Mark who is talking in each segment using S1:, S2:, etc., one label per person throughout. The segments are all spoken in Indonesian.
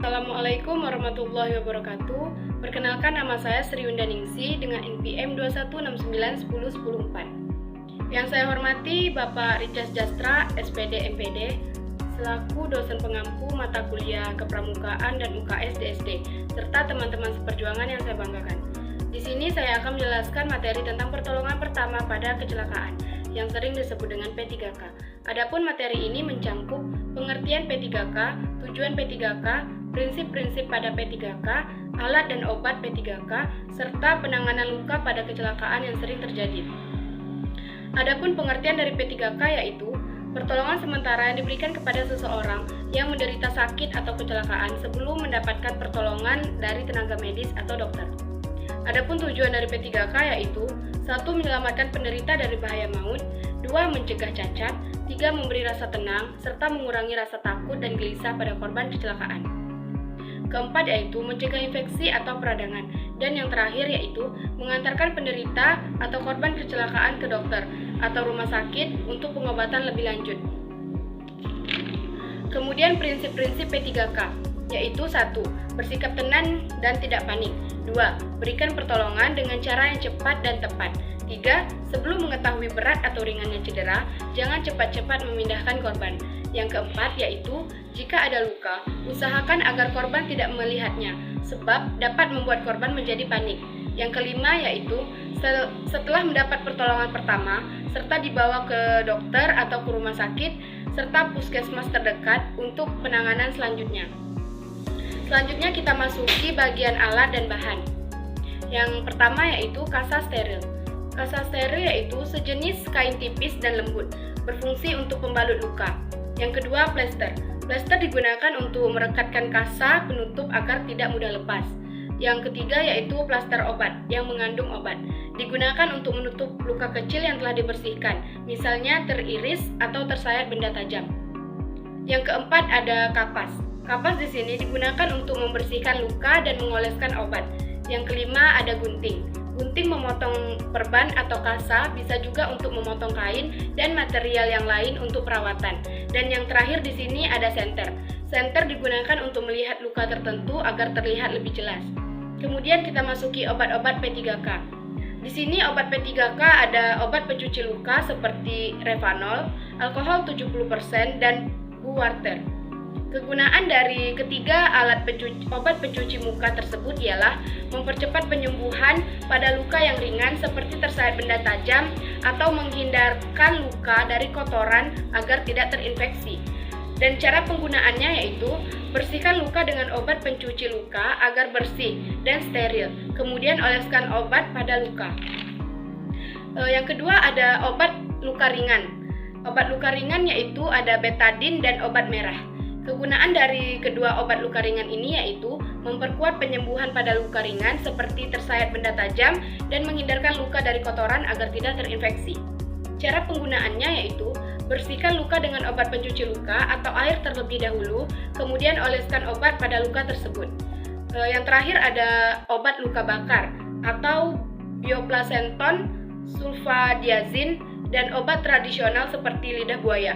S1: Assalamualaikum warahmatullahi wabarakatuh. Perkenalkan, nama saya Sri Undaningsi dengan NPM 2169101004. Yang saya hormati Bapak Richard Jastra, SPD MPD, selaku dosen pengampu mata kuliah Kepramukaan dan UKS DSD, serta teman-teman seperjuangan yang saya banggakan. Di sini saya akan menjelaskan materi tentang pertolongan pertama pada kecelakaan, yang sering disebut dengan P3K. Adapun materi ini mencangkup pengertian P3K, tujuan P3K, prinsip-prinsip pada P3K, alat dan obat P3K, serta penanganan luka pada kecelakaan yang sering terjadi. Adapun pengertian dari P3K yaitu pertolongan sementara yang diberikan kepada seseorang yang menderita sakit atau kecelakaan sebelum mendapatkan pertolongan dari tenaga medis atau dokter. Adapun tujuan dari P3K yaitu 1. Menyelamatkan penderita dari bahaya maut, 2. Mencegah cacat, 3. Memberi rasa tenang, serta mengurangi rasa takut dan gelisah pada korban kecelakaan. Keempat yaitu mencegah infeksi atau peradangan, dan yang terakhir yaitu mengantarkan penderita atau korban kecelakaan ke dokter atau rumah sakit untuk pengobatan lebih lanjut. Kemudian prinsip-prinsip P3K yaitu 1. Bersikap tenang dan tidak panik, 2. Berikan pertolongan dengan cara yang cepat dan tepat, 3. Sebelum mengetahui berat atau ringannya cedera, jangan cepat-cepat memindahkan korban. Yang keempat yaitu jika ada luka, usahakan agar korban tidak melihatnya, sebab dapat membuat korban menjadi panik. Yang kelima yaitu setelah mendapat pertolongan pertama, serta dibawa ke dokter atau ke rumah sakit, serta puskesmas terdekat untuk penanganan selanjutnya. Selanjutnya kita masuki bagian alat dan bahan. Yang pertama yaitu kasa steril. Kasa steril yaitu sejenis kain tipis dan lembut, berfungsi untuk pembalut luka. Yang kedua, plester. Plester digunakan untuk merekatkan kasa penutup agar tidak mudah lepas. Yang ketiga yaitu plaster obat yang mengandung obat. Digunakan untuk menutup luka kecil yang telah dibersihkan, misalnya teriris atau tersayat benda tajam. Yang keempat ada kapas. Kapas di sini digunakan untuk membersihkan luka dan mengoleskan obat. Yang kelima ada gunting. Gunting memotong perban atau kasa, bisa juga untuk memotong kain dan material yang lain untuk perawatan. Dan yang terakhir di sini ada senter. Senter digunakan untuk melihat luka tertentu agar terlihat lebih jelas. Kemudian kita masuki obat-obat P3K. Di sini obat P3K ada obat pencuci luka seperti Revanol, alkohol 70% dan Buwater. Kegunaan dari ketiga obat pencuci muka tersebut ialah mempercepat penyembuhan pada luka yang ringan seperti tersayat benda tajam atau menghindarkan luka dari kotoran agar tidak terinfeksi. Dan cara penggunaannya yaitu bersihkan luka dengan obat pencuci luka agar bersih dan steril, kemudian oleskan obat pada luka. Yang kedua ada obat luka ringan. Obat luka ringan yaitu ada betadin dan obat merah. Kegunaan dari kedua obat luka ringan ini yaitu memperkuat penyembuhan pada luka ringan seperti tersayat benda tajam dan menghindarkan luka dari kotoran agar tidak terinfeksi. Cara penggunaannya yaitu bersihkan luka dengan obat pencuci luka atau air terlebih dahulu, kemudian oleskan obat pada luka tersebut. Yang terakhir ada obat luka bakar atau bioplacenton, sulfadiazin, dan obat tradisional seperti lidah buaya.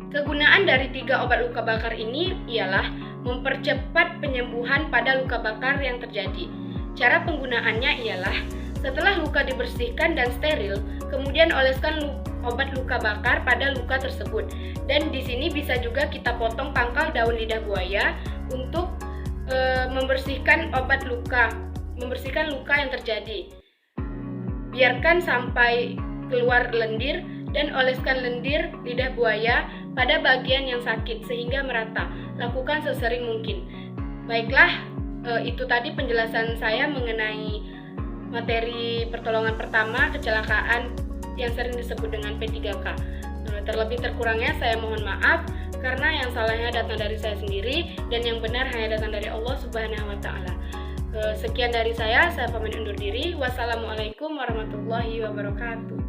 S1: Kegunaan dari tiga obat luka bakar ini ialah mempercepat penyembuhan pada luka bakar yang terjadi. Cara penggunaannya ialah setelah luka dibersihkan dan steril, kemudian oleskan obat luka bakar pada luka tersebut. Dan di sini bisa juga kita potong pangkal daun lidah buaya untuk membersihkan luka yang terjadi. Biarkan sampai keluar lendir dan oleskan lendir lidah buaya pada bagian yang sakit sehingga merata. Lakukan sesering mungkin. Baiklah, itu tadi penjelasan saya mengenai materi pertolongan pertama kecelakaan yang sering disebut dengan P3K. Terlebih terkurangnya saya mohon maaf karena yang salahnya datang dari saya sendiri dan yang benar hanya datang dari Allah Subhanahu wa taala. Sekian dari saya pamit undur diri. Wassalamualaikum warahmatullahi wabarakatuh.